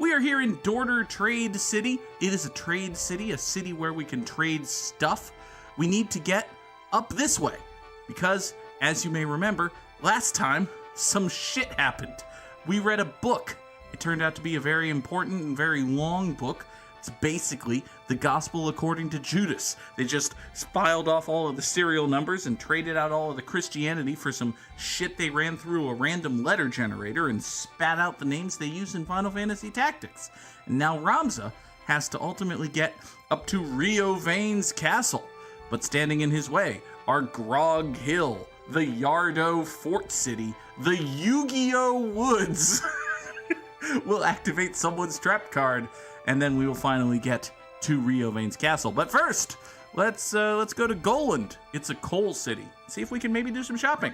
We are here in Dorder Trade City. It is a trade city, a city where we can trade stuff. We need to get up this way because, as you may remember, last time some shit happened. We read a book. It turned out to be a very important and very long book. It's basically the gospel according to Judas. They just filed off all of the serial numbers and traded out all of the Christianity for some shit they ran through a random letter generator and spat out the names they use in Final Fantasy Tactics. And now Ramza has to ultimately get up to Rio Vane's castle. But standing in his way are Grog Hill, the Yardo Fort City, the Yu-Gi-Oh! Woods. We'll activate someone's trap card, and then we will finally get to Rio Vane's castle. But first, let's go to Goland. It's a coal city. See if we can maybe do some shopping.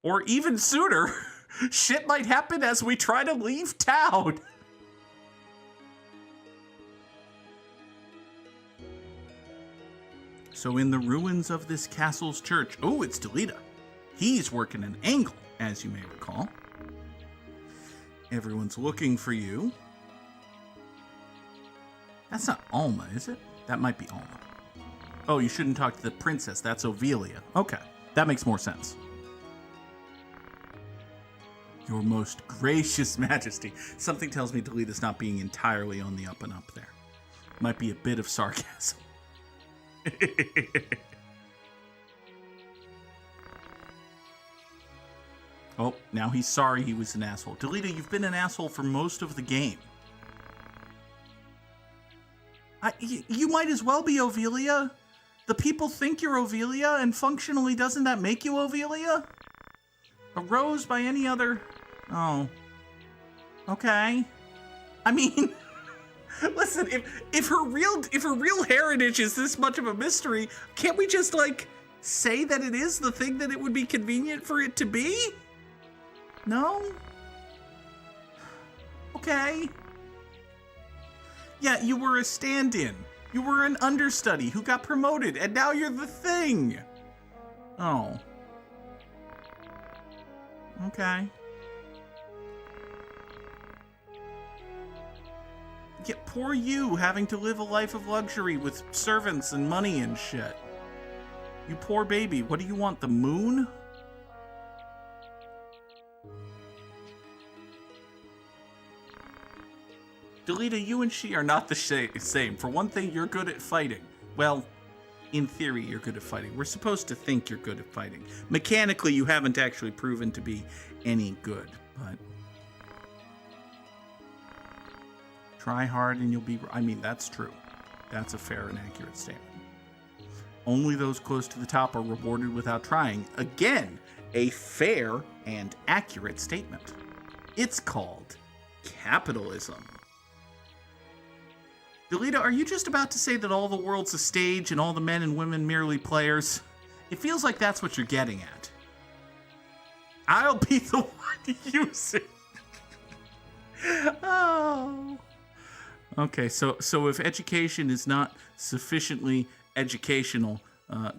Or even sooner, shit might happen as we try to leave town. So in the ruins of this castle's church, oh, it's Delita. He's working an angle, as you may recall. Everyone's looking for you. That's not Alma, is it? That might be Alma. Oh, you shouldn't talk to the princess. That's Ovelia. Okay, that makes more sense. Your most gracious majesty. Something tells me Delita's not being entirely on the up and up there. Might be a bit of sarcasm. Oh, now he's sorry he was an asshole. Delita, you've been an asshole for most of the game. You might as well be Ovelia. The people think you're Ovelia, and functionally doesn't that make you Ovelia? A rose by any other... Oh. Okay. I mean... Listen, if her real heritage is this much of a mystery, can't we just, like, say that it is the thing that it would be convenient for it to be? No? Okay. Yeah, you were a stand-in. You were an understudy who got promoted, and now you're the thing. Oh. Okay. Yeah, poor you, having to live a life of luxury with servants and money and shit. You poor baby. What do you want, the moon? Delita, you and she are not the same. For one thing, you're good at fighting. Well, in theory, you're good at fighting. We're supposed to think you're good at fighting. Mechanically, you haven't actually proven to be any good, but... Try hard and you'll be... I mean, that's true. That's a fair and accurate statement. Only those close to the top are rewarded without trying. Again, a fair and accurate statement. It's called capitalism. Delita, are you just about to say that all the world's a stage and all the men and women merely players? It feels like that's what you're getting at. I'll be the one to use it. Oh... Okay, so if education is not sufficiently educational,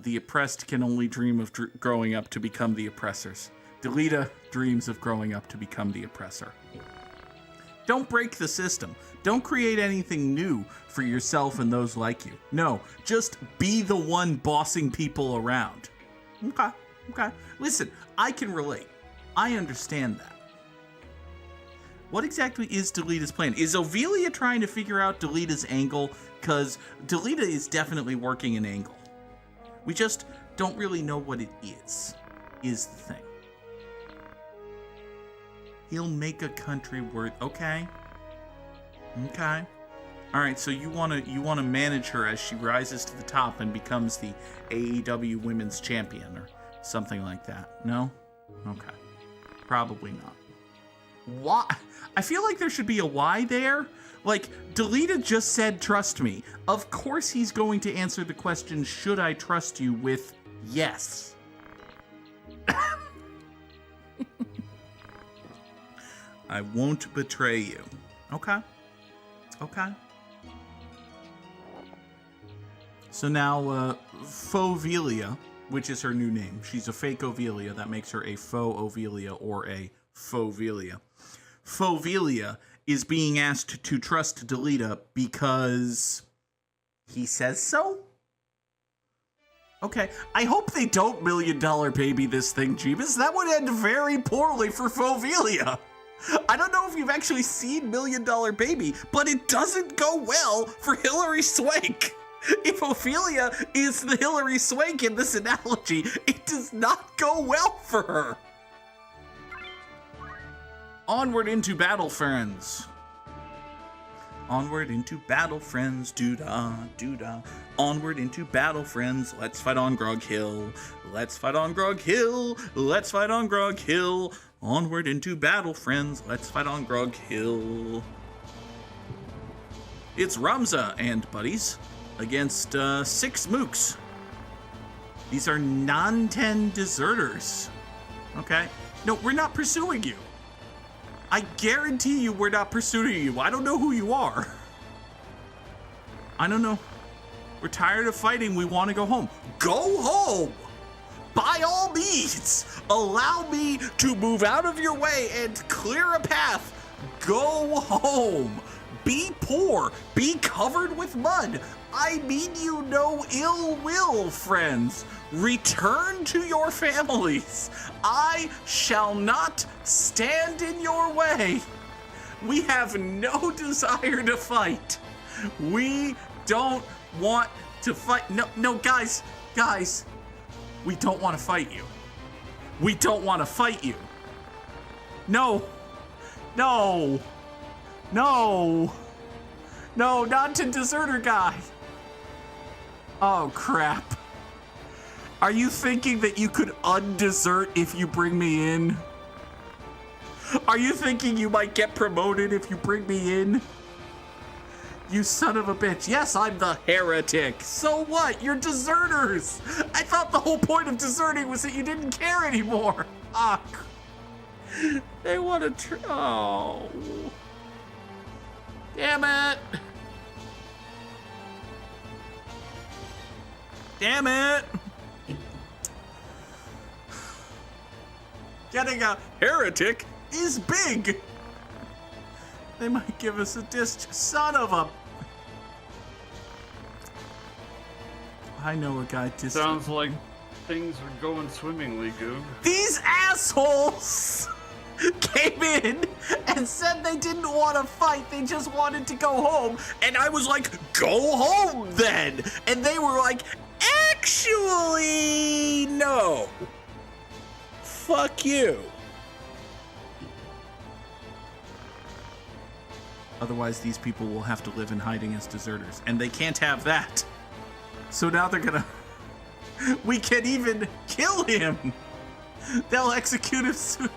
the oppressed can only dream of growing up to become the oppressors. Delita dreams of growing up to become the oppressor. Don't break the system. Don't create anything new for yourself and those like you. No, just be the one bossing people around. Okay. Listen, I can relate. I understand that. What exactly is Delita's plan? Is Ovelia trying to figure out Delita's angle? Because Delita is definitely working an angle. We just don't really know what it is the thing. He'll make a country worth... Okay. Alright, so you wanna manage her as she rises to the top and becomes the AEW Women's Champion or something like that. No? Okay. Probably not. Why? I feel like there should be a why there. Like, Delita just said, trust me. Of course he's going to answer the question, should I trust you, with yes. I won't betray you. Okay. So now, Fovelia, which is her new name. She's a fake Ovelia. That makes her a faux Ovelia or a Fovelia. Fovelia is being asked to trust Delita because he says so? Okay, I hope they don't $1 million baby this thing, Jeebus. That would end very poorly for Fovelia. I don't know if you've actually seen $1 Million Baby, but it doesn't go well for Hilary Swank. If Ophelia is the Hilary Swank in this analogy, it does not go well for her. Onward into battle, friends. Onward into battle, friends. Doo-dah, doo-dah. Onward into battle, friends. Let's fight on Grog Hill. Let's fight on Grog Hill. Let's fight on Grog Hill. Onward into battle, friends. Let's fight on Grog Hill. It's Ramza and buddies against 6 mooks. These are non-10 deserters. Okay. No, we're not pursuing you. I guarantee you we're not pursuing you. I don't know who you are. I don't know. We're tired of fighting. We want to go home. Go home! By all means, allow me to move out of your way and clear a path. Go home. Be poor. Be covered with mud. I mean you no ill will, friends. Return to your families. I shall not stand in your way. We have no desire to fight. We don't want to fight. No, guys. We don't want to fight you. We don't want to fight you. No, not to deserter guy. Oh, crap. Are you thinking that you could undesert if you bring me in? Are you thinking you might get promoted if you bring me in? You son of a bitch. Yes, I'm the heretic. So what? You're deserters. I thought the whole point of deserting was that you didn't care anymore. Ah, they want to oh. Damn it. Damn it. Getting a heretic is big. They might give us a disc. Son of a... I know a guy just... Sounds like things are going swimmingly, Goog. These assholes came in and said they didn't want to fight. They just wanted to go home. And I was like, go home then. And they were like, actually, no. Fuck you. Otherwise, these people will have to live in hiding as deserters. And they can't have that. So now they're gonna... We can't even kill him. They'll execute him soon.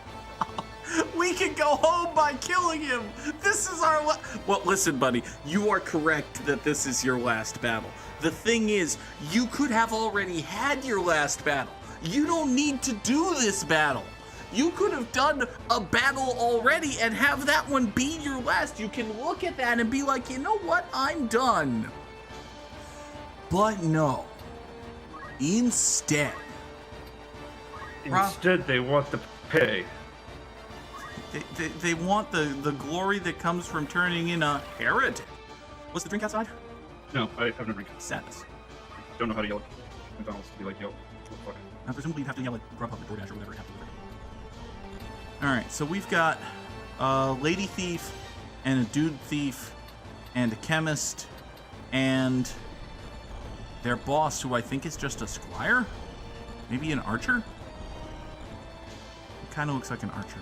We can go home by killing him. This is our... Well, listen, buddy. You are correct that this is your last battle. The thing is, you could have already had your last battle. You don't need to do this battle. You could have done a battle already and have that one be your last. You can look at that and be like, you know what? I'm done. But no. Instead, they want the pay. They want the glory that comes from turning in a heretic. What's the drink outside? No, I've never drink. Sadness. Don't know how to yell at McDonald's to be like, yo, what the fuck? Presumably you'd have to yell at Grubhub or DoorDash or whatever you have to do. Alright, so we've got a lady thief and a dude thief and a chemist and their boss, who I think is just a squire? Maybe an archer? It kind of looks like an archer.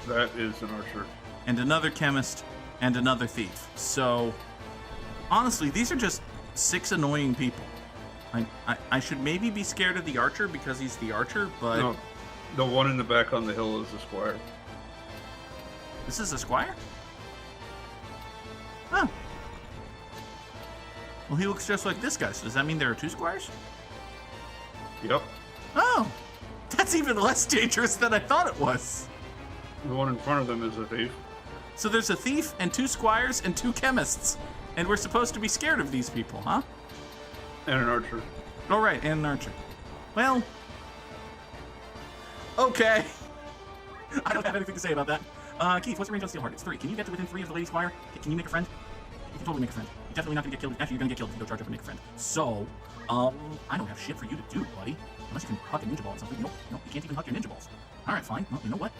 That is an archer. And another chemist and another thief. So, honestly, these are just 6 annoying people. I should maybe be scared of the archer because he's the archer, but... No, the one in the back on the hill is the squire. This is a squire? Oh. Well, he looks just like this guy, so does that mean there are 2 squires? Yep. Oh. That's even less dangerous than I thought it was. The one in front of them is a thief. So there's a thief and 2 squires and 2 chemists. And we're supposed to be scared of these people, huh? And an archer. Oh, right, and an archer. Well... Okay. I don't have anything to say about that. Keith, what's your range on Steelheart? It's 3. Can you get to within 3 of the Lady Squire? Can you make a friend? You can totally make a friend. You're definitely not gonna get killed. Actually, you're gonna get killed if you go charge up and make a friend. So, I don't have shit for you to do, buddy. Unless you can huck a ninja ball or something. Nope, you can't even huck your ninja balls. Alright, fine. Well, you know what?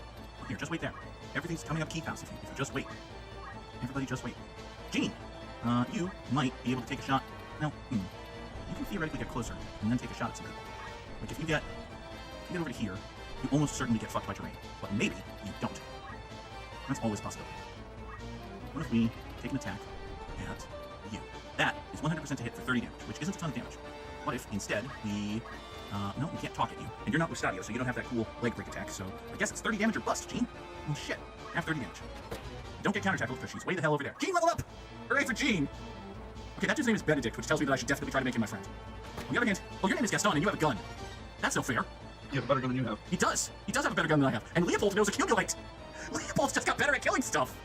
Here, just wait there. Everything's coming up Keith House if you just wait. Everybody just wait. Gene, you might be able to take a shot. Now, you can theoretically get closer and then take a shot at some people. Like, if you get over to here, you almost certainly get fucked by terrain. But maybe you don't. That's always a possibility. What if we take an attack at you? That is 100% to hit for 30 damage, which isn't a ton of damage. What if, instead, we... no, we can't talk at you. And you're not Lustadio, so you don't have that cool leg break attack, so I guess it's 30 damage or bust, Gene. Oh, shit. I have 30 damage. Don't get counter tackled because she's way the hell over there. Gene, level up! Hooray for Gene! Okay, that dude's name is Benedict, which tells me that I should definitely try to make him my friend. On the other hand, your name is Gaston and you have a gun. That's no fair. He has a better gun than you have. He does. He does have a better gun than I have. And Leopold knows Accumulate. Leopold's just got better at killing stuff.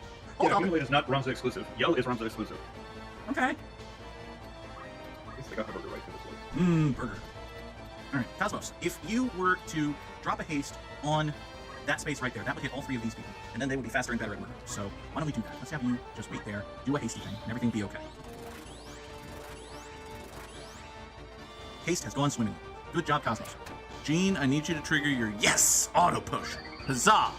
Yeah, Accumulate is not Ramza exclusive. Yell is Ramza exclusive. Okay. At least they got the burger right for this one. Burger. Alright, Cosmos, if you were to drop a haste on that space right there, that would hit all 3 of these people. And then they would be faster and better at murder. So, why don't we do that? Let's have you just wait there, do a hasty thing, and everything will be okay. Haste has gone swimmingly. Good job, Cosmos. Gene, I need you to trigger your yes auto potion. Huzzah!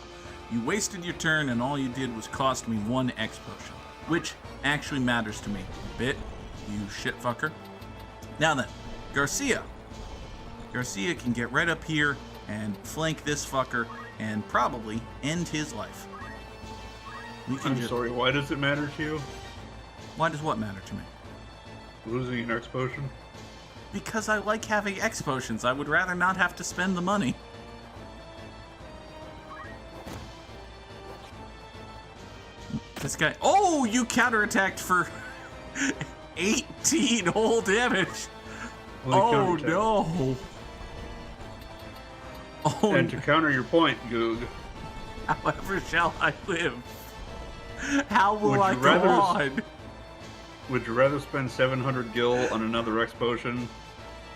You wasted your turn and all you did was cost me 1 X potion, which actually matters to me a bit, you shitfucker. Now then, Garcia. Garcia can get right up here and flank this fucker and probably end his life. I'm sorry, why does it matter to you? Why does what matter to me? Losing an X potion? Because I like having X potions. I would rather not have to spend the money. This guy... Oh, you counterattacked for 18 whole damage. Oh, no. Oh, and to counter your point, Goog. However shall I live? How will I go on? Would you rather spend 700 gil on another X potion,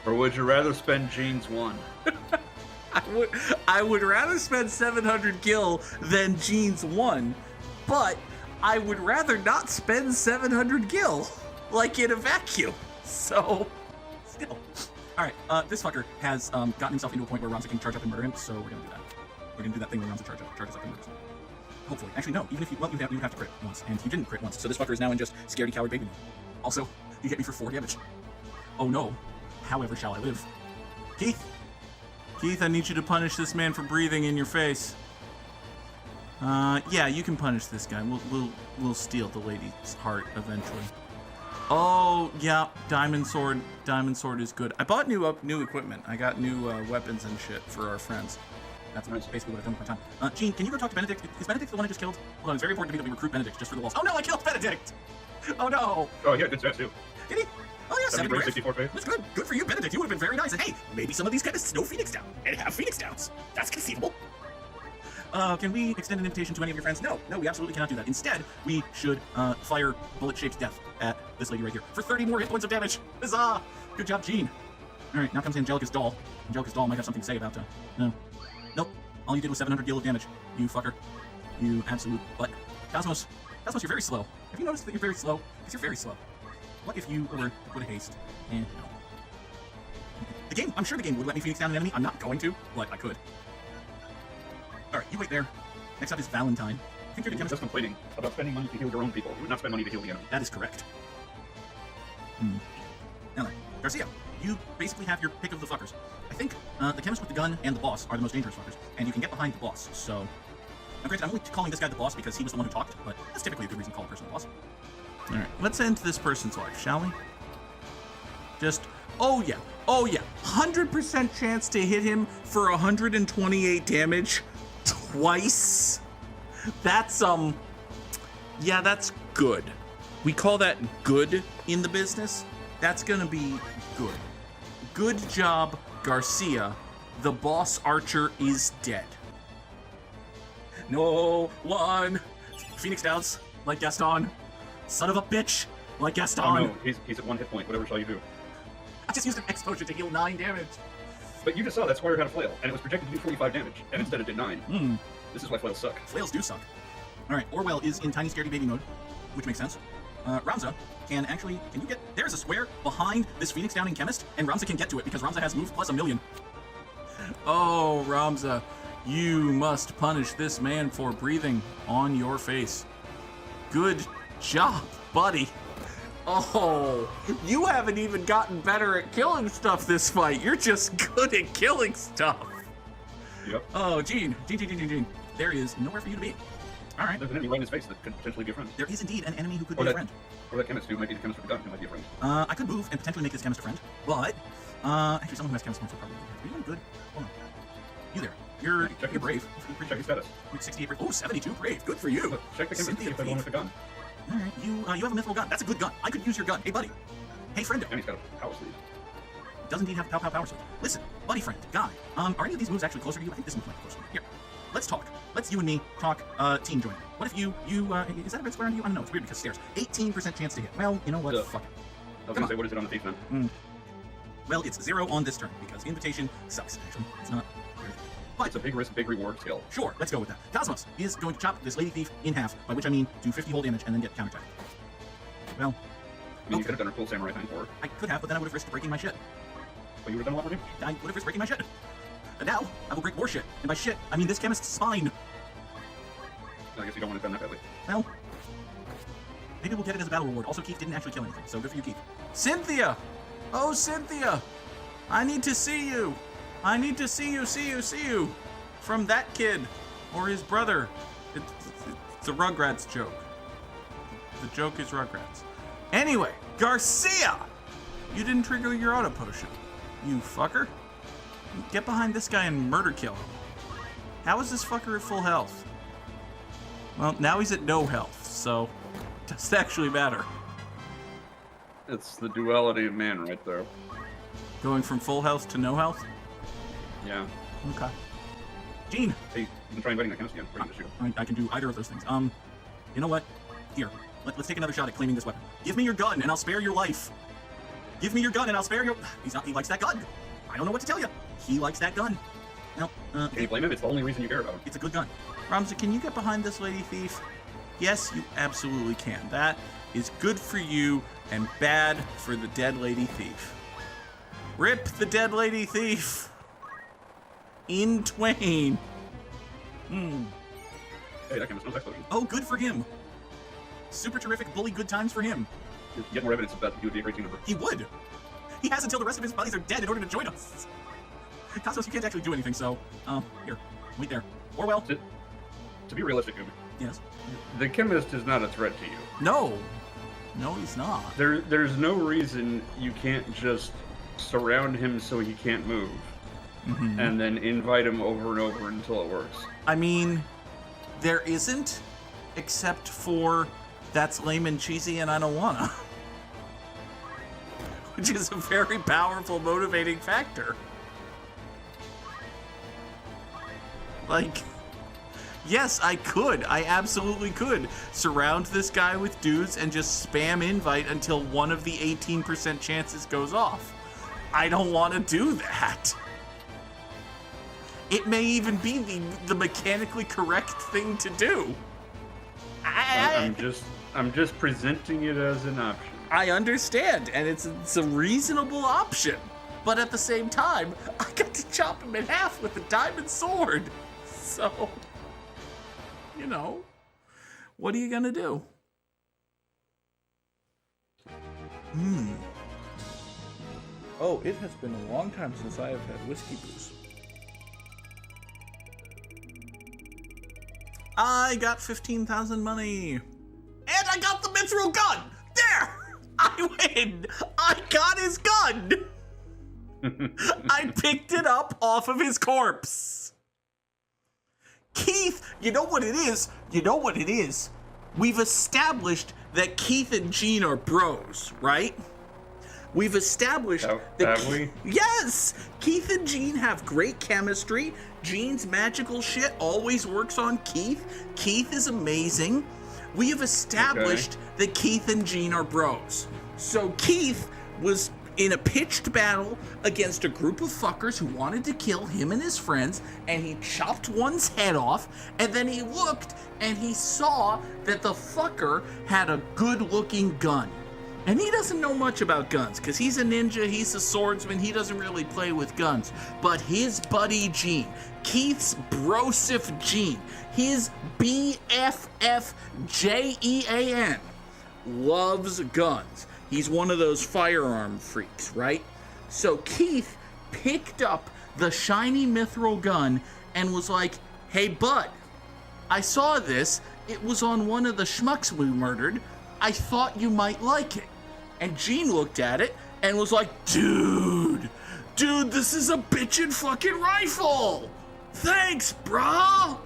or would you rather spend Gene's 1? I would rather spend 700 gil than Gene's 1, but I would rather not spend 700 gil, like in a vacuum. So, still. Alright, this fucker has gotten himself into a point where Ramza can charge up and murder him, so we're gonna do that. We're gonna do that thing where Ramza charges up and murders him. Hopefully. Actually, no. Even if you would have to crit once, and you didn't crit once, so this fucker is now in just scaredy coward baby mode. Also, you hit me for 4 damage. Oh no. However shall I live? Keith? Keith, I need you to punish this man for breathing in your face. Yeah, you can punish this guy. We'll steal the lady's heart eventually. Oh, yeah, Diamond Sword. Diamond Sword is good. I bought new equipment. I got new weapons and shit for our friends. That's basically what I've done with my time. Gene, can you go talk to Benedict? Is Benedict the one I just killed? Hold on, it's very important to me that we recruit Benedict just for the walls. Oh no, I killed Benedict! Oh no! Oh, yeah, good stats too. Did he? Oh yeah, 70 brave. 64 faith. That's good. Good for you, Benedict. You would have been very nice. And hey, maybe some of these guys snow Phoenix down and have Phoenix downs. That's conceivable. Can we extend an invitation to any of your friends? No, we absolutely cannot do that. Instead, we should fire bullet-shaped death at this lady right here for 30 more hit points of damage. Huzzah! Good job, Gene. All right, now comes Angelica's doll. Angelica's doll might have something to say about no. Nope. All you did was 700 gil of damage. You fucker. You absolute butt. Cosmos, you're very slow. Have you noticed that you're very slow? Because you're very slow. What if you were to put a haste? No. I'm sure the game would let me Phoenix down an enemy. I'm not going to, but I could. Alright, you wait there. Next up is Valentine. I think you're the chemist. Just complaining about spending money to heal your own people. You would not spend money to heal the enemy. That is correct. Now then, Garcia, you basically have your pick of the fuckers. I think the chemist with the gun and the boss are the most dangerous fuckers, and you can get behind the boss, so... Now granted, I'm only calling this guy the boss because he was the one who talked, but that's typically a good reason to call a person the boss. Alright, let's end this person's life, shall we? Just... Oh yeah. 100% chance to hit him for 128 damage twice. That's, yeah, that's good. We call that good in the business. That's gonna be good. Good job, Garcia. The boss archer is dead. No one. Phoenix Downs, like Gaston. Son of a bitch, like Gaston. Oh no, he's at 1 hit point. Whatever shall you do? I just used an X potion to heal 9 damage. But you just saw that Squire had a flail, and it was projected to do 45 damage, and instead it did 9. This is why flails suck. Flails do suck. All right, Orwell is in tiny scaredy baby mode, which makes sense. Ramza can you get, there's a square behind this Phoenix Downing chemist, and Ramza can get to it because Ramza has move plus 1,000,000. Oh, Ramza, you must punish this man for breathing on your face. Good job, buddy. Oh, you haven't even gotten better at killing stuff this fight. You're just good at killing stuff. Yep. Oh, Gene. There is nowhere for you to be. All right. There's an enemy right in his face that could potentially be a friend. There is indeed an enemy who could be a friend. Or that chemist who might be the chemist with the gun who might be a friend. I could move and potentially make this chemist a friend, but actually someone who has chemist points would probably be really good. Hold on. You there. You're brave. Check his status. 68 brave. Oh, 72 brave. Good for you. Look, check the chemist to see if there's one with a gun. All right. You have a mythical gun. That's a good gun. I could use your gun. Hey, buddy. Hey, friendo. And he's got a power sleeve. Does indeed have power sleeve. Listen, buddy, friend, guy. Are any of these moves actually closer to you? I think this move might be closer to you. Here. Let's talk. Let's you and me talk team joining. What if you is that a red square on you? I don't know. It's weird because stairs. 18% chance to hit. Well, you know what? Fuck it. I was gonna say, what is it on the thief then? Well, it's 0 on this turn because invitation sucks. Actually, it's not. But It's a big risk, big reward skill. Sure, let's go with that. Cosmos is going to chop this lady thief in half, by which I mean do 50 whole damage and then get counterattacked. Well, I mean, you could have done a cool samurai thing for her. I could have, but then I would have risked breaking my shit. But you would have done a lot more damage. I would have risked breaking my shit. And now, I will break more shit. And by shit, I mean this chemist's spine. I guess you don't want it done that badly. Well, maybe we'll get it as a battle reward. Also, Keith didn't actually kill anything, so good for you, Keith. Cynthia! Oh, Cynthia! I need to see you! I need to see you! From that kid. Or his brother. It's a Rugrats joke. The joke is Rugrats. Anyway, Garcia! You didn't trigger your auto potion. You fucker. Get behind this guy and murder kill him. How is this fucker at full health? Well, now he's at no health, so it doesn't actually matter. It's the duality of man right there. Going from full health to no health? Yeah. Okay. Gene! Hey, you can try inviting that chemist again. Or you can just shoot. I can do either of those things. You know what? Here, let's take another shot at claiming this weapon. Give me your gun and I'll spare your life. Give me your gun and I'll spare your... He likes that gun. I don't know what to tell you. He likes that gun. No, Can you blame him? It's the only reason you care about him. it's a good gun. Ramza, can you get behind this lady thief? Yes, you absolutely can. That is good for you and bad for the dead lady thief. Rip the dead lady thief in twain. Hey, that chemist knows explosion. Oh, good for him. Super terrific bully good times for him. You get more evidence of that. He would be a great team member. He would. He has until the rest of his buddies are dead in order to join us. Cosmos, you can't actually do anything, so, here, wait there. Orwell? To be realistic, Goog, Yes. The chemist is not a threat to you. No. No, he's not. There's no reason you can't just surround him so he can't move. And then invite him over and over until it works. I mean, there isn't, except for that's lame and cheesy and I don't wanna. Which is a very powerful motivating factor. Like, yes, I could. I absolutely could surround this guy with dudes and just spam invite until one of the 18% chances goes off. I don't want to do that. It may even be the mechanically correct thing to do. I'm just presenting it as an option. I understand, and it's a reasonable option. But at the same time, I got to chop him in half with a diamond sword. So, you know, what are you gonna do? Oh, it has been a long time since I have had whiskey booze. I got 15,000 money. And I got the mithril gun! There! I win! I got his gun! I picked it up off of his corpse. Keith, you know what it is? We've established that Keith and Gene are bros, right? We've established that... Have we? Yes! Keith and Gene have great chemistry. Gene's magical shit always works on Keith. Keith is amazing. We have established that Keith and Gene are bros. So Keith was in a pitched battle against a group of fuckers who wanted to kill him and his friends, and he chopped one's head off, and then he looked and he saw that the fucker had a good-looking gun. And he doesn't know much about guns, because he's a ninja, he's a swordsman, he doesn't really play with guns. But his buddy Gene, Keith's brosif Gene, his BFFJEAN, loves guns. He's one of those firearm freaks, right? So Keith picked up the shiny mithril gun and was like, hey bud, I saw this. It was on one of the schmucks we murdered. I thought you might like it. And Gene looked at it and was like, dude, this is a bitchin' fucking rifle. Thanks, brah.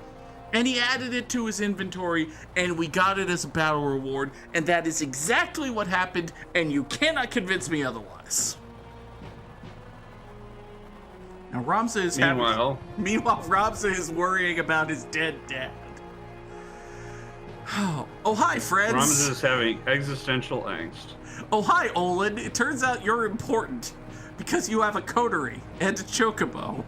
And he added it to his inventory, and we got it as a battle reward, and that is exactly what happened, and you cannot convince me otherwise. Now, Ramza is Meanwhile, Ramza is worrying about his dead dad. Oh, hi, friends. Ramza is having existential angst. Oh, hi, Olin. It turns out you're important because you have a coterie and a chocobo.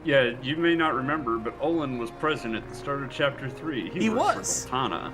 Yeah, you may not remember, but Olin was present at the start of Chapter 3. He was. For Goltana.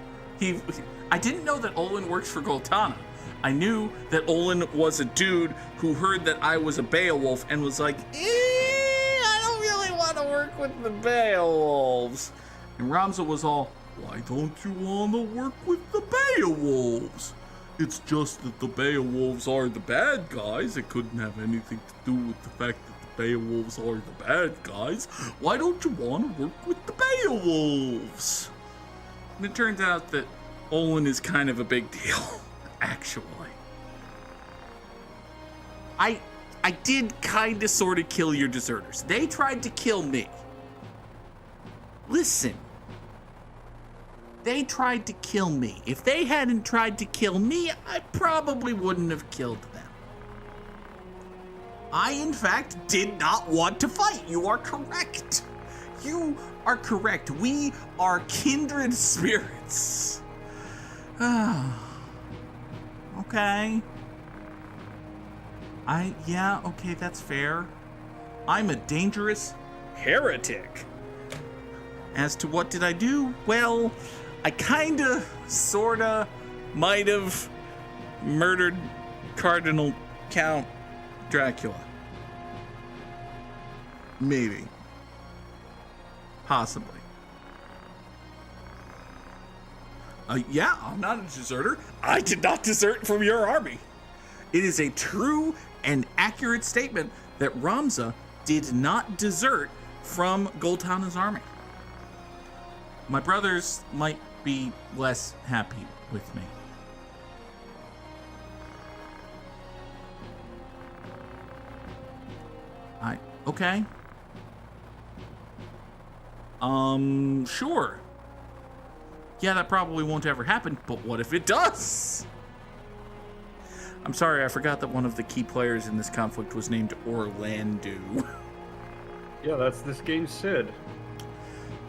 I didn't know that Olin works for Goltana. I knew that Olin was a dude who heard that I was a Beowulf and was like, I don't really want to work with the Beowulfs. And Ramza was all, why don't you want to work with the Beowulfs? It's just that the Beowulfs are the bad guys. It couldn't have anything to do with the fact that the Beowulfs are the bad guys. Why don't you want to work with the Beowulfs? And it turns out that Olin is kind of a big deal, actually. I did kind of sort of kill your deserters. They tried to kill me. Listen. They tried to kill me. If they hadn't tried to kill me, I probably wouldn't have killed them. I, in fact, did not want to fight. You are correct. You are correct. We are kindred spirits. Okay. Okay, that's fair. I'm a dangerous heretic. As to what did I do? Well, I kinda, sorta, might have murdered Cardinal Count Dracula. Maybe. Possibly. Yeah, I'm not a deserter. I did not desert from your army. It is a true and accurate statement that Ramza did not desert from Goltana's army. My brothers might be less happy with me. Okay. Sure. Yeah, that probably won't ever happen, but what if it does? I'm sorry, I forgot that one of the key players in this conflict was named Orlando. Yeah, that's this game's Sid.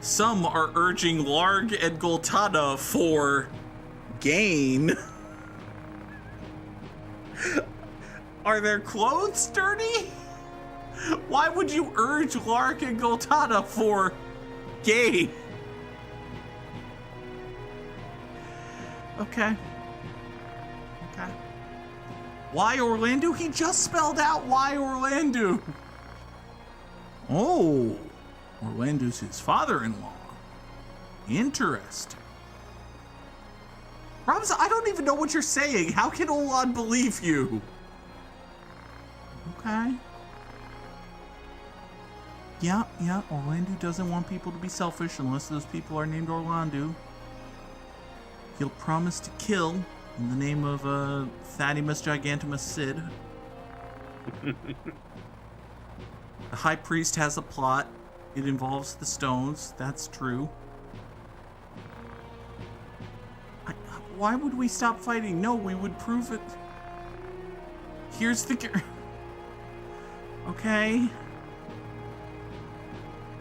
Some are urging Larg and Goltana for gain. Are their clothes dirty? Why would you urge Larg and Goltana for gain? Okay. Why Orlando? He just spelled out why Orlando. Oh. Orlando's his father-in-law. Interesting. Ramza, I don't even know what you're saying. How can Olan believe you? Okay. Yeah, Orlando doesn't want people to be selfish unless those people are named Orlando. He'll promise to kill in the name of Thaddeus Gigantimus Sid. The High Priest has a plot. It involves the stones. That's true. Why would we stop fighting? No, we would prove it. Here's the... Okay.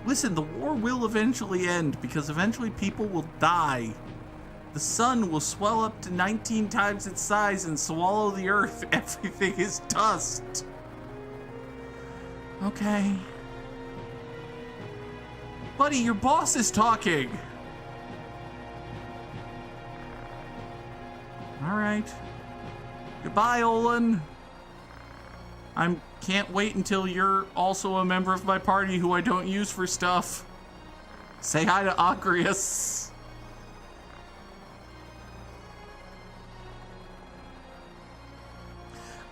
Listen, the war will eventually end because eventually people will die. The sun will swell up to 19 times its size and swallow the earth. Everything is dust. Okay. Buddy, your boss is talking. All right. Goodbye, Olin. I can't wait until you're also a member of my party who I don't use for stuff. Say hi to Agrius.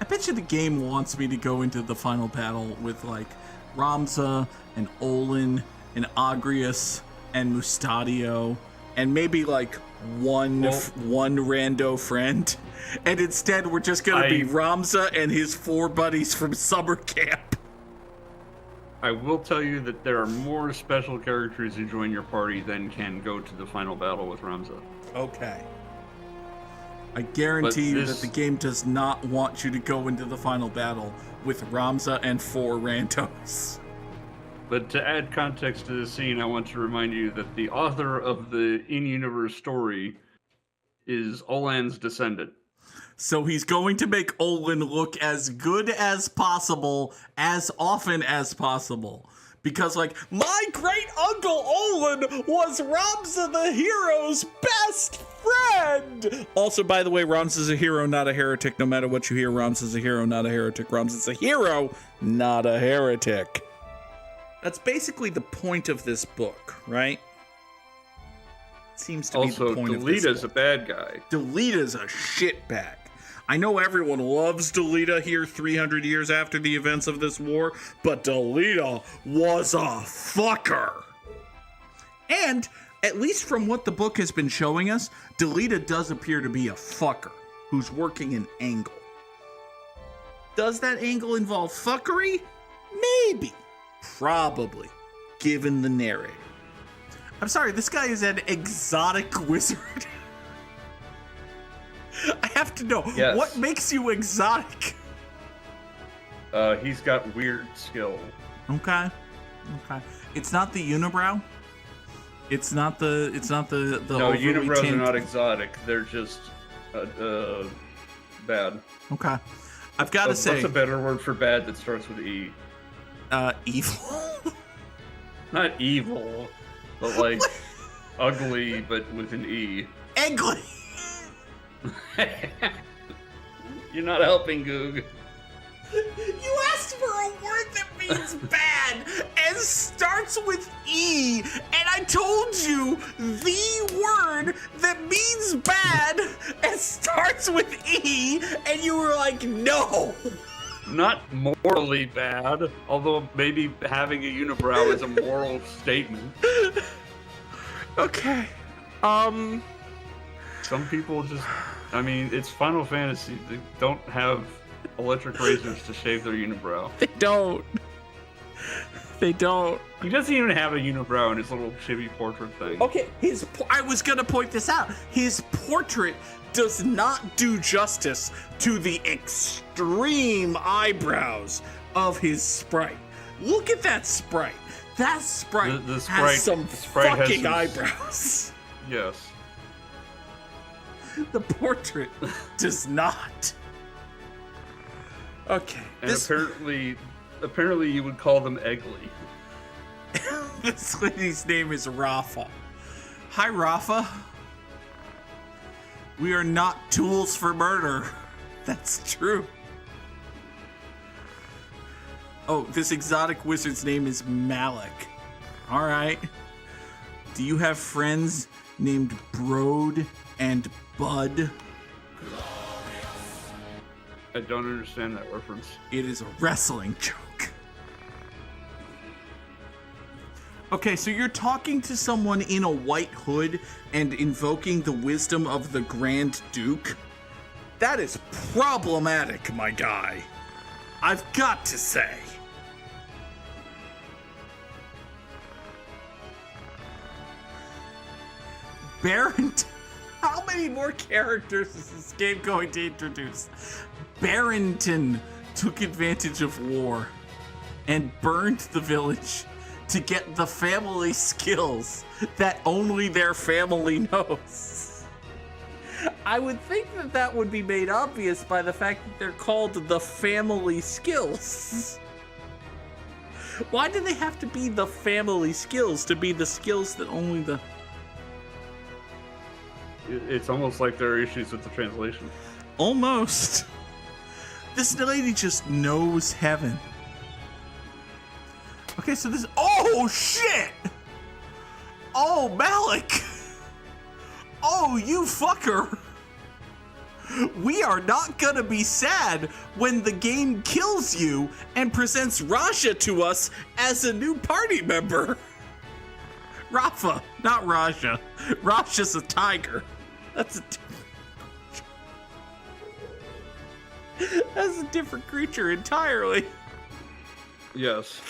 I bet you the game wants me to go into the final battle with like Ramza and Olin and Agrius and Mustadio and maybe like one rando friend. And instead we're just gonna be Ramza and his 4 buddies from summer camp. I will tell you that there are more special characters who join your party than can go to the final battle with Ramza. Okay. I guarantee you that the game does not want you to go into the final battle with Ramza and 4 randos. But to add context to the scene, I want to remind you that the author of the in-universe story is Olan's descendant. So he's going to make Olin look as good as possible, as often as possible. Because, like, my great uncle Olin was Ramza the hero's best friend! Also, by the way, Ramza's a hero, not a heretic. No matter what you hear, Ramza's a hero, not a heretic. Ramza's a hero, not a heretic. That's basically the point of this book, right? Seems to also, be the point of this book. Delita's a bad guy. Delita's a shitbag. I know everyone loves Delita here 300 years after the events of this war, but Delita was a fucker. And, at least from what the book has been showing us, Delita does appear to be a fucker who's working an angle. Does that angle involve fuckery? Maybe. Probably. Given the narrative. I'm sorry, this guy is an exotic wizard. I have to know, yes. What makes you exotic? He's got weird skill. Okay. It's not the unibrow? It's not the No, unibrows are not exotic. They're just bad. Okay. I've got to say, what's a better word for bad that starts with E? Evil. Not evil, but like ugly, but with an E. Ugly. You're not helping, Goog. You asked for a word that means bad and starts with E, and I told you the word that means bad and starts with E, and you were like, no. Not morally bad, although maybe having a unibrow is a moral statement. Okay. Some people just, I mean, it's Final Fantasy. They don't have electric razors to shave their unibrow. They don't. He doesn't even have a unibrow in his little chibi portrait thing. Okay, I was gonna point this out. His portrait does not do justice to the extreme eyebrows of his sprite. Look at that sprite. That sprite, the sprite has some fucking eyebrows. Yes. The portrait does not. Okay. And apparently you would call them Eggly. This lady's name is Rafa. Hi, Rafa. We are not tools for murder. That's true. Oh, this exotic wizard's name is Malik. All right. Do you have friends named Brode and Bud? I don't understand that reference. It is a wrestling joke. Okay, so you're talking to someone in a white hood and invoking the wisdom of the Grand Duke? That is problematic, my guy. I've got to say. Barrington. How many more characters is this game going to introduce? Barrington took advantage of war and burned the village to get the family skills that only their family knows. I would think that that would be made obvious by the fact that they're called the family skills. Why do they have to be the family skills to be the skills that only the... It's almost like there are issues with the translation. Almost. This lady just knows heaven. Okay, so this... Oh, shit! Oh, Malik! Oh, you fucker! We are not gonna be sad when the game kills you and presents Raja to us as a new party member. Rafa, not Raja. Raja's a tiger. That's a different creature entirely. Yes.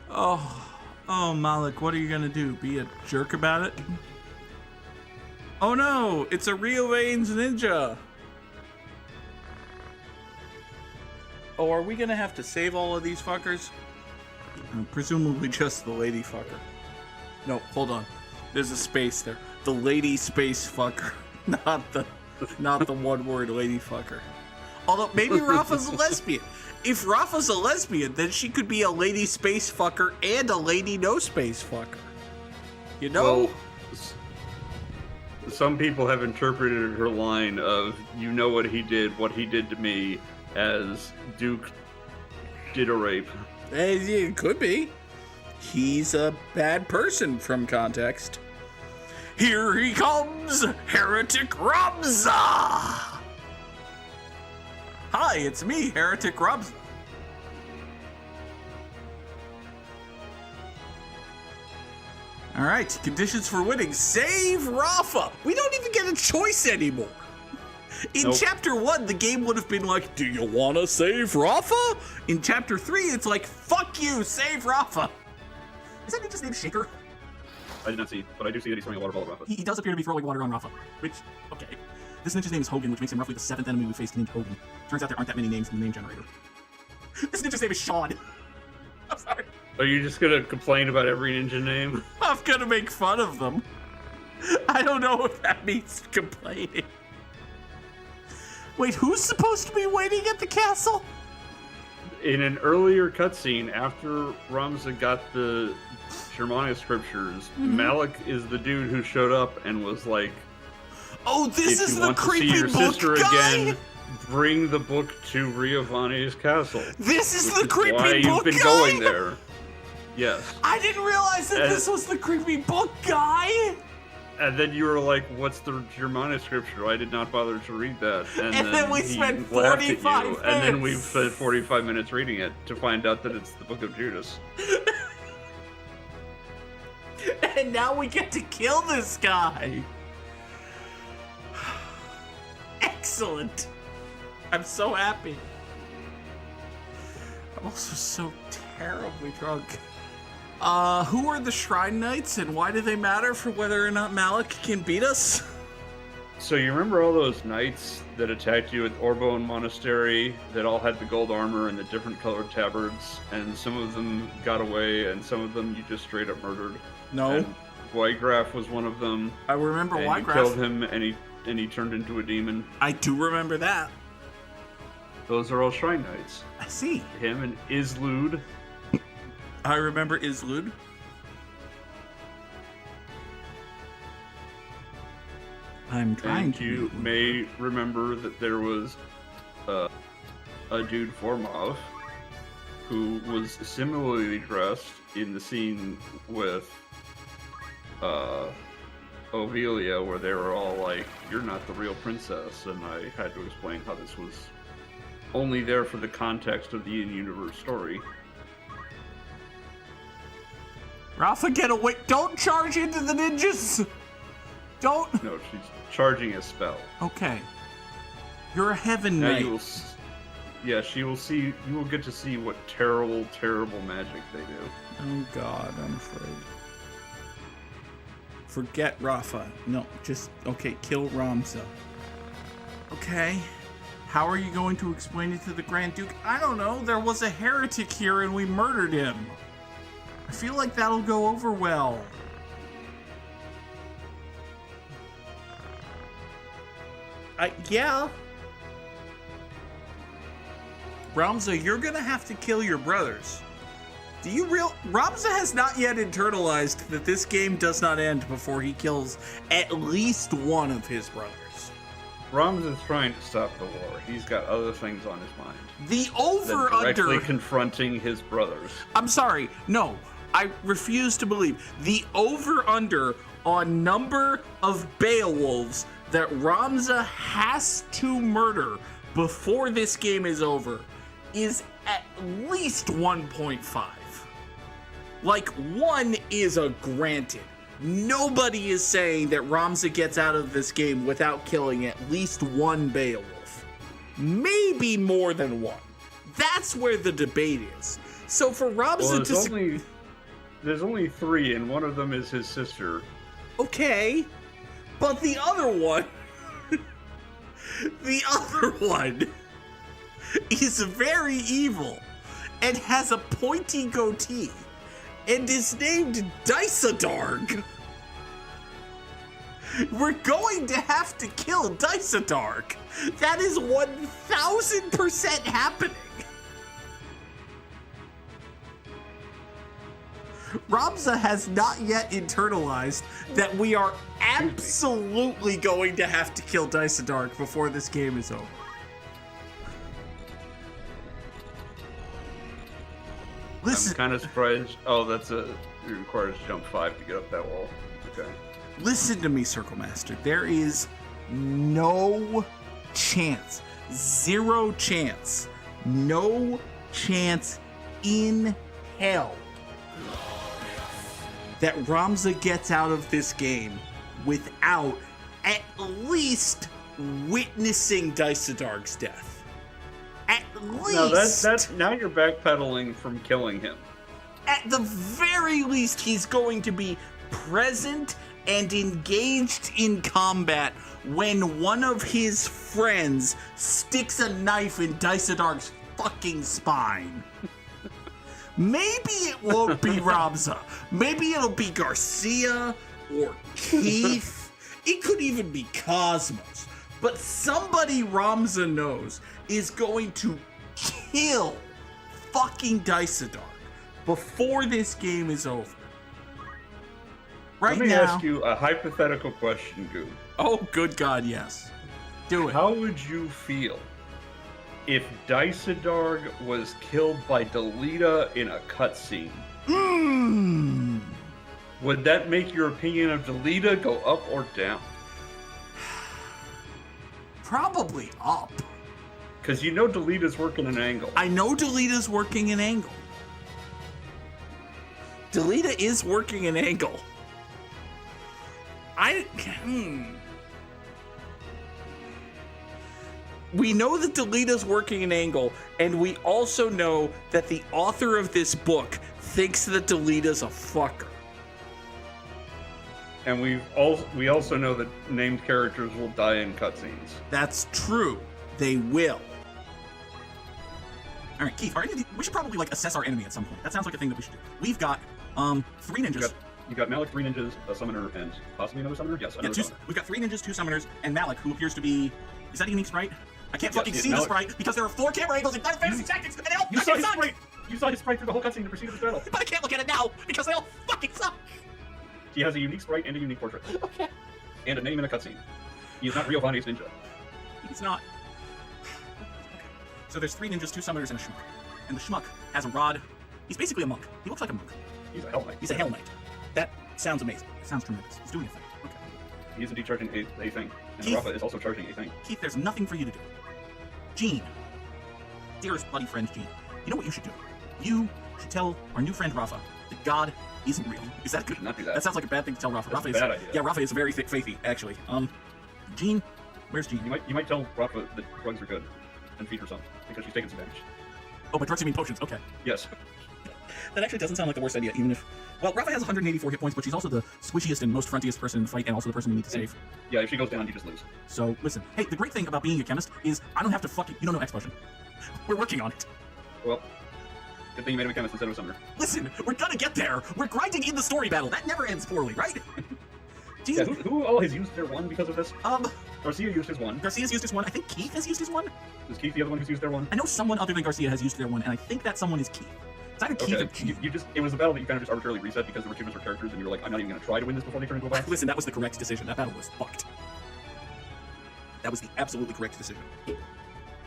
Oh, Malik, what are you gonna do? Be a jerk about it? Oh no, it's a Rio Veins ninja. Oh, are we gonna have to save all of these fuckers? Presumably just the lady fucker. No, hold on. There's a space there. The lady space fucker, not the one-word lady fucker. Although maybe Rafa's a lesbian. If Rafa's a lesbian, then she could be a lady space fucker and a lady no space fucker. You know? Well, some people have interpreted her line of, you know what he did to me, as Duke did a rape. It could be. He's a bad person from context. Here he comes, Heretic Ramza! Hi, it's me, Heretic Ramza. All right, conditions for winning. Save Rafa. We don't even get a choice anymore. In Chapter 1, the game would have been like, do you want to save Rafa? In Chapter 3, it's like, fuck you, save Rafa. Is that ninja's name Shaker? I did not see, but I do see that he's throwing a water ball at Rafa. He does appear to be throwing water on Rafa, which, okay. This ninja's name is Hogan, which makes him roughly the 7th enemy we faced named Hogan. Turns out there aren't that many names in the name generator. This ninja's name is Sean. I'm sorry. Are you just gonna complain about every ninja name? I'm gonna make fun of them. I don't know if that means complaining. Wait, who's supposed to be waiting at the castle? In an earlier cutscene, after Ramza got the Germanic scriptures, Malik is the dude who showed up and was like, oh, this is the creepy your book sister guy? Again, bring the book to Riovanni's castle. This is the creepy book guy? Why you've been going there. Yes. I didn't realize that this was the creepy book guy. And then you were like, what's the Germanic scripture? I did not bother to read that. And then we spent 45 minutes. And then we spent 45 minutes reading it to find out that it's the Book of Judas. And now we get to kill this guy. Excellent. I'm so happy. I'm also so terribly drunk. Who are the Shrine Knights and why do they matter for whether or not Malik can beat us? So you remember all those knights that attacked you at Orbone Monastery that all had the gold armor and the different colored tabards, and some of them got away and some of them you just straight up murdered? No. And Wygraf was one of them. I remember and Wygraf. You killed him and he turned into a demon. I do remember that. Those are all Shrine Knights. I see. Him and Islud. I remember Islud. I'm trying and to. You may remember that there was a dude Formov who was similarly dressed in the scene with Ovelia, where they were all like, "You're not the real princess," and I had to explain how this was only there for the context of the in-universe story. Rafa, get away! Don't charge into the ninjas! Don't! No, she's charging a spell. Okay. You're a heaven Now knight. you will... Yeah, she will see... You will get to see what terrible, terrible magic they do. Oh god, I'm afraid. Forget Rafa. No, just... Okay, kill Ramza. Okay. How are you going to explain it to the Grand Duke? I don't know. There was a heretic here and we murdered him. I feel like that'll go over well. Yeah. Ramza, you're gonna have to kill your brothers. Ramza has not yet internalized that this game does not end before he kills at least one of his brothers. Ramza is trying to stop the war. He's got other things on his mind. The over-under... Directly confronting his brothers. I'm sorry. No, I refuse to believe. The over-under on number of Beowulfs that Ramza has to murder before this game is over is at least 1.5. Like, 1 is a granted. Nobody is saying that Ramza gets out of this game without killing at least one Beowulf. Maybe more than one. That's where the debate is. So for Ramza there's only 3, and one of them is his sister. Okay, but the other one... the other one is very evil and has a pointy goatee and is named Dysadarg. We're going to have to kill Dysadarg. That is 1000% happening. Ramza has not yet internalized that we are absolutely going to have to kill Dysadarg before this game is over. Listen, I'm kind of surprised. Oh, it requires jump 5 to get up that wall. Okay. Listen to me, Circle Master. There is no chance, 0 chance, no chance in hell that Ramza gets out of this game without at least witnessing Dysadarg's death. At least. No, that's now you're backpedaling from killing him. At the very least, he's going to be present and engaged in combat when one of his friends sticks a knife in Dysadarg's fucking spine. Maybe it won't be Ramza. Maybe it'll be Garcia or Keith. It could even be Cosmos. But somebody Ramza knows is going to kill fucking Dysadarg before this game is over. Right now. Let me ask you a hypothetical question, Goog. Oh, good God, yes. Do it. How would you feel if Dysadarg was killed by Delita in a cutscene? Would that make your opinion of Delita go up or down? Probably up. Because you know Delita's working an angle. I know Delita's working an angle. Delita is working an angle. We know that Delita's working an angle, and we also know that the author of this book thinks that Delita's a fucker. And we also know that named characters will die in cutscenes. That's true. They will. All right, Keith, we should probably assess our enemy at some point. That sounds like a thing that we should do. We've got 3 ninjas. You got Malik, 3 ninjas, a summoner, and possibly another summoner? Yes, another summoner. We've got 3 ninjas, 2 summoners, and Malik, who appears to be... Is that a unique sprite? I can't fucking see the sprite because there are 4 camera angles in Final Fantasy Tactics, and they all fucking suck! You saw his sprite through the whole cutscene to proceed with the battle. But I can't look at it now because they all fucking suck! He has a unique sprite and a unique portrait. Okay. And a name in a cutscene. He is not Rio Vande's ninja. He's not. Okay. So there's 3 ninjas, 2 summoners, and a schmuck. And the schmuck has a rod. He's basically a monk. He looks like a monk. He's a Hell Knight. He's a Hell Knight. That sounds amazing. It sounds tremendous. He's doing a thing. Okay. He is indeed charging a thing. And Keith, Rafa is also charging a thing. Keith, there's nothing for you to do. Gene. Dearest buddy friend Gene. You know what you should do? You should tell our new friend Rafa that God isn't real. Is that good? Not do that. That sounds like a bad thing to tell Rafa. That's a bad idea. Yeah, Rafa is very faithy, actually. Gene, where's Gene? You might tell Rafa that drugs are good and feed her some because she's taking some damage. Oh, by drugs you mean potions. Okay. Yes. That actually doesn't sound like the worst idea, even if... Well, Rafa has 184 hit points, but she's also the squishiest and most frontiest person in the fight, and also the person we need to save. Yeah, if she goes down, you just lose. So, listen. Hey, the great thing about being a chemist is I don't have to fucking... You don't know X potion. We're working on it. Well, good thing you made him a chemist instead of a summoner. Listen, we're gonna get there. We're grinding in the story battle. That never ends poorly, right? Yeah, who all has used their 1 because of this? Garcia used his one. Garcia's used his one. I think Keith has used his one. Is Keith the other one who's used their one? I know someone other than Garcia has used their one, and I think that someone is Keith. It's either Keith or Keith. You just, it was a battle that you kind of just arbitrarily reset because there were two different characters, and you were like, I'm not even going to try to win this before they turn into a boss. Listen, that was the correct decision. That battle was fucked. That was the absolutely correct decision.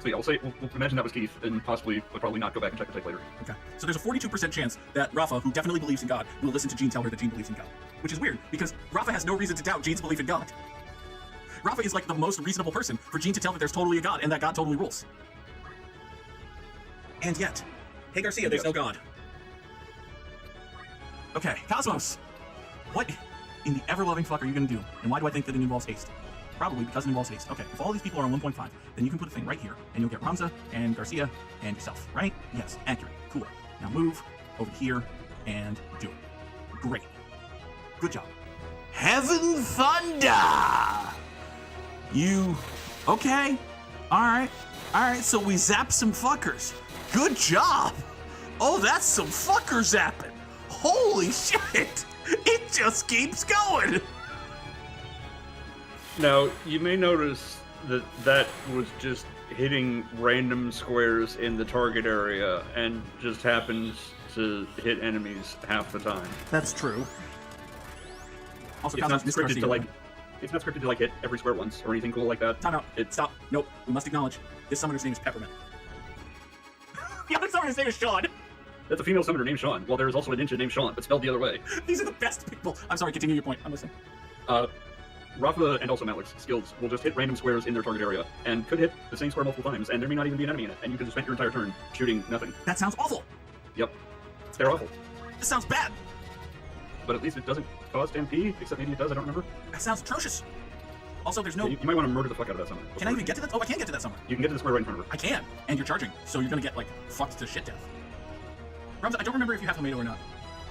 So yeah, we'll imagine that was Keith, and possibly, but probably not go back and check the tape later. Okay. So there's a 42% chance that Rafa, who definitely believes in God, will listen to Jean tell her that Jean believes in God. Which is weird, because Rafa has no reason to doubt Jean's belief in God. Rafa is like the most reasonable person for Jean to tell that there's totally a God, and that God totally rules. And yet, hey Garcia, there's no God. Okay, Cosmos, what in the ever-loving fuck are you gonna do? And why do I think that it involves haste? Probably because it involves haste. Okay, if all these people are on 1.5, then you can put a thing right here, and you'll get Ramza, and Garcia, and yourself, right? Yes, accurate, cool. Now move over here, and do it. Great. Good job. Heaven Thunder! You, okay, alright, so we zap some fuckers. Good job! Oh, that's some fucker zapping. Holy shit! It just keeps going! Now, you may notice that that was just hitting random squares in the target area and just happens to hit enemies half the time. That's true. Also, It's not Cosmos, scripted to like, it's not scripted to like hit every square once or anything cool like that. Time out. Stop. Nope. We must acknowledge this summoner's name is Peppermint. The other summoner's name is Sean. That's a female summoner named Sean. Well, there is also a ninja named Sean, but spelled the other way. These are the best people. I'm sorry, continue your point. I'm listening. Rafa and also Malik's skills will just hit random squares in their target area, and could hit the same square multiple times, and there may not even be an enemy in it, and you can just spend your entire turn shooting nothing. That sounds awful. Yep. They're awful. This sounds bad. But at least it doesn't cause stampede, except maybe it does, I don't remember. That sounds atrocious. Also, there's no... You might want to murder the fuck out of that summoner. Can I even get to that? Oh, I can't get to that summoner. You can get to the square right in front of her. I can. And you're charging, so you're gonna get, like, fucked to shit death. Ramza, I don't remember if you have Tomato or not.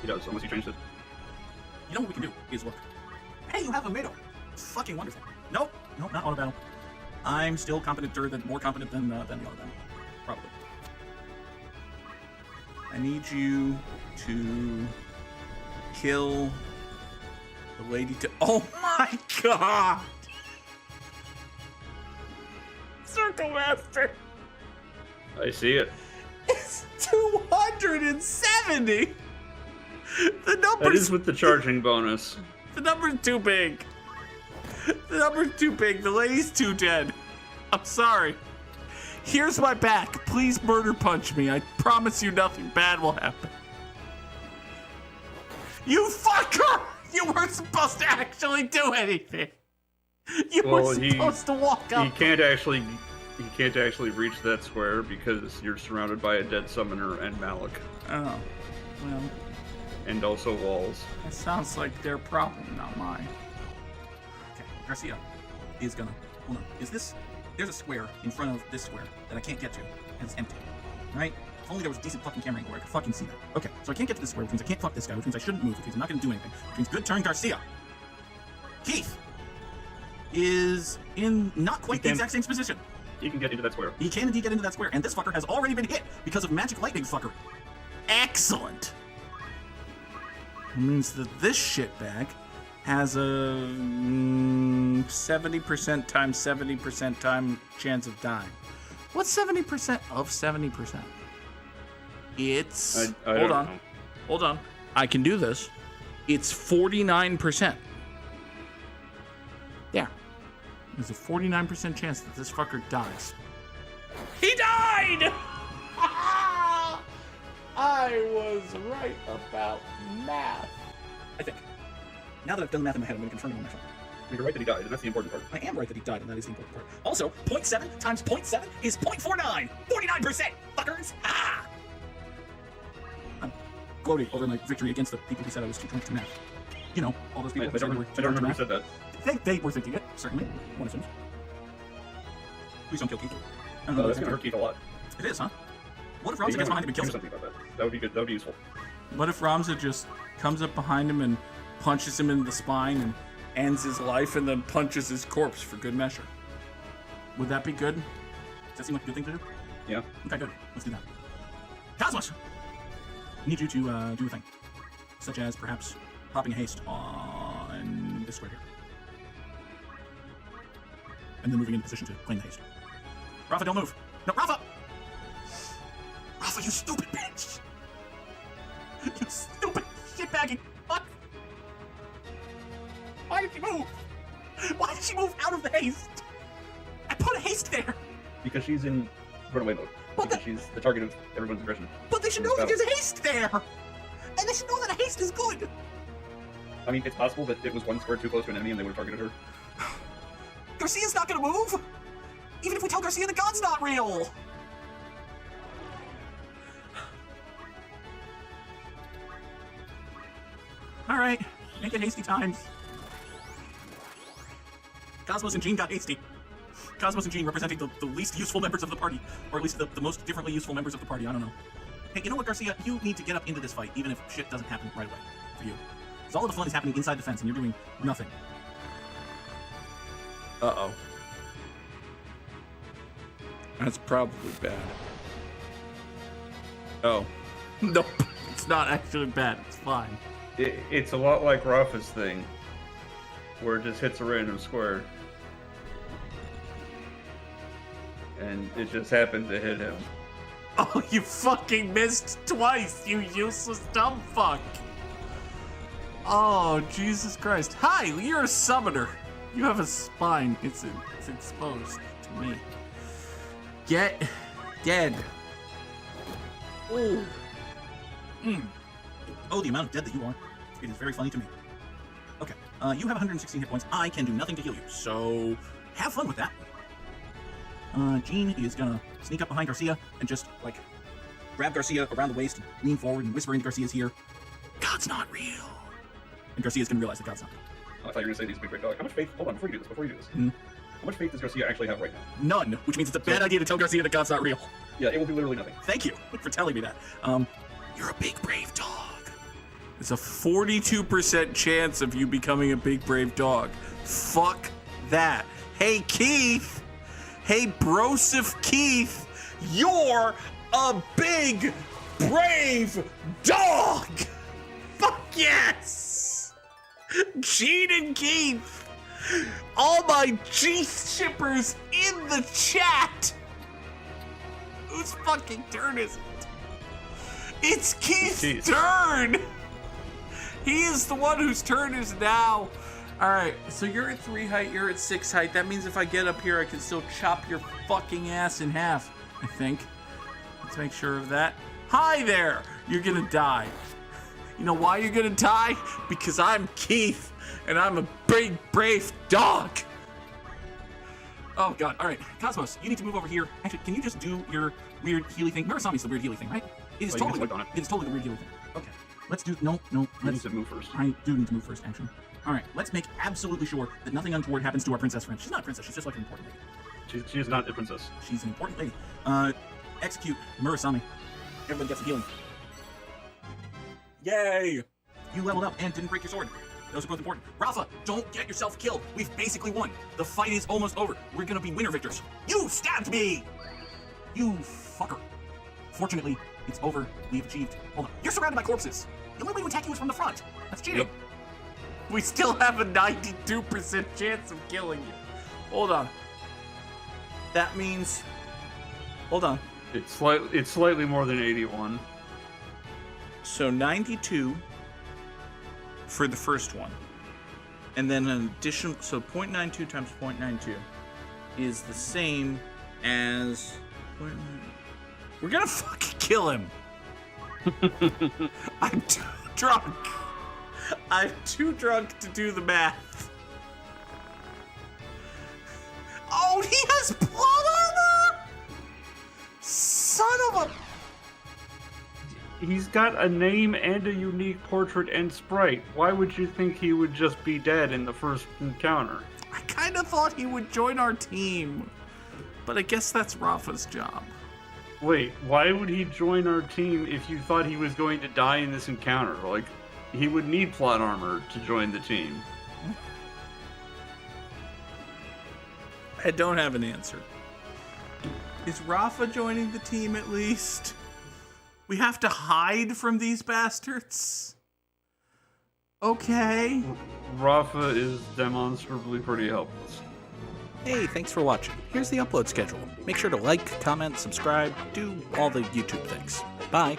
He does, unless you changed it. You know what we can do is look. Hey, you have Tomato. Fucking wonderful. Nope, not auto battle. I'm still more competent than the auto battle. Probably. I need you to kill the lady to... Oh my god! Circle Master! I see it. It's 270! The That number's... is with the charging bonus. The number's too big. The number's too big. The lady's too dead. I'm sorry. Here's my back. Please murder punch me. I promise you nothing bad will happen. You fucker! You weren't supposed to actually do anything. You were supposed to walk up. He can't actually reach that square because you're surrounded by a dead summoner and Malik. Oh, well. And also walls. That sounds like their problem, not mine. Okay, Garcia is gonna... Hold on. Is this... There's a square in front of this square that I can't get to, and it's empty. Right? If only there was a decent fucking camera angle where I could fucking see that. Okay, so I can't get to this square, which means I can't fuck this guy, which means I shouldn't move, which means I'm not gonna do anything, which means good turn Garcia. Keith is in not quite the exact same position. He can get into that square. He can indeed get into that square, and this fucker has already been hit because of magic lightning fuckery. Excellent! It means that this shitbag has a 70% times 70% time chance of dying. What's 70% of 70%? It's... Hold on. Hold on. I can do this. It's 49%. There. There's a 49% chance that this fucker dies. He died! I was right about math. I think. Now that I've done the math in my head, I'm going to confirm it on my phone. You're right that he died, and that's the important part. I am right that he died, and that is the important part. Also, 0.7 times 0.7 is 0.49! 49%! Fuckers! Ah! I'm gloating over my victory against the people who said I was too drunk to math. You know, all those people I who said don't they were too remember drunk who to said math. that. They were thinking it, certainly. One assumes. Please don't kill Keith. I don't know That's gonna hurt Keith a lot. It is, huh? What if Ramza gets behind him and kills do him? something about that. That would be good. That would be useful. What if Ramza just comes up behind him and punches him in the spine and ends his life and then punches his corpse for good measure? Would that be good? Does that seem like a good thing to do? Yeah. Okay, good. Let's do that. Cosmos! I need you to do a thing. Such as, perhaps, popping a haste on this square here. and then moving into position to claim the haste. Rafa, don't move. No, Rafa! Rafa, you stupid bitch! You stupid shitbagging fuck! Why did she move? Why did she move out of the haste? I put a haste there! Because she's in runaway mode. Because she's the target of everyone's aggression. But they should know that there's a haste there! And they should know that a haste is good! I mean, it's possible that it was one square too close to an enemy and they would have targeted her. Garcia's not gonna move! Even if we tell Garcia the god's not real! Alright, make it hasty times. Cosmos and Jean got hasty. Cosmos and Jean representing the least useful members of the party. Or at least the most differently useful members of the party, I don't know. Hey, you know what, Garcia? You need to get up into this fight, even if shit doesn't happen right away for you. Because all of the fun is happening inside the fence, and you're doing nothing. Uh-oh. That's probably bad. Oh. Nope. It's not actually bad. It's fine. It's a lot like Rafa's thing, where it just hits a random square. And it just happened to hit him. Oh, you fucking missed twice, you useless dumb fuck. Oh, Jesus Christ. Hi, you're a summoner. You have a spine. It's exposed to me. Get dead. Oh. Oh, the amount of dead that you are. It is very funny to me. Okay, you have 116 hit points. I can do nothing to heal you, so have fun with that. Jean is gonna sneak up behind Garcia and just, like, grab Garcia around the waist, lean forward, and whisper into Garcia's ear, God's not real. And Garcia's gonna realize that God's not real. I thought you were gonna say he's a big brave dog. How much faith? Hold on, before you do this. How much faith does Garcia actually have right now? None, which means it's a bad idea to tell Garcia that God's not real. Yeah, it will do literally nothing. Thank you for telling me that. You're a big brave dog. There's a 42% chance of you becoming a big brave dog. Fuck that. Hey, Keith. Hey, Broseph Keith. You're a big brave dog. Fuck yes. Gene and Keith. All my Jeeth shippers in the chat. Whose fucking turn is it? It's Keith's turn! He is the one whose turn is now. Alright, so you're at 3 height, you're at 6 height. That means if I get up here, I can still chop your fucking ass in half, I think. Let's make sure of that. Hi there! You're gonna die. You know why you're gonna die? Because I'm Keith, and I'm a big, brave dog. Oh god, alright. Cosmos, you need to move over here. Actually, can you just do your weird Healy thing? Murasami's the weird Healy thing, right? It is totally the weird Healy thing. Okay. Let's do no. You need to move first. I do need to move first, actually. Alright, let's make absolutely sure that nothing untoward happens to our princess friend. She's not a princess, she's just like an important lady. She is not a princess. She's an important lady. Execute Murasami. Everybody gets a healing. Yay! You leveled up and didn't break your sword. Those are both important. Rafa, don't get yourself killed. We've basically won. The fight is almost over. We're gonna be winner victors. You stabbed me! You fucker. Fortunately, it's over. We've achieved. Hold on. You're surrounded by corpses. The only way to attack you is from the front. That's cheating. Yep. We still have a 92% chance of killing you. Hold on. That means... Hold on. It's slightly more than 81. So 92 for the first one. And then an additional... So 0.92 times 0.92 is the same as... We're gonna fucking kill him. I'm too drunk. I'm too drunk to do the math. Oh, he has plot armor? Son of a... He's got a name and a unique portrait and sprite. Why would you think he would just be dead in the first encounter? I kind of thought he would join our team. But I guess that's Rafa's job. Wait, why would he join our team if you thought he was going to die in this encounter? Like, he would need plot armor to join the team. I don't have an answer. Is Rafa joining the team at least? We have to hide from these bastards? Okay. Rafa is demonstrably pretty helpless. Hey, thanks for watching. Here's the upload schedule. Make sure to like, comment, subscribe, do all the YouTube things. Bye.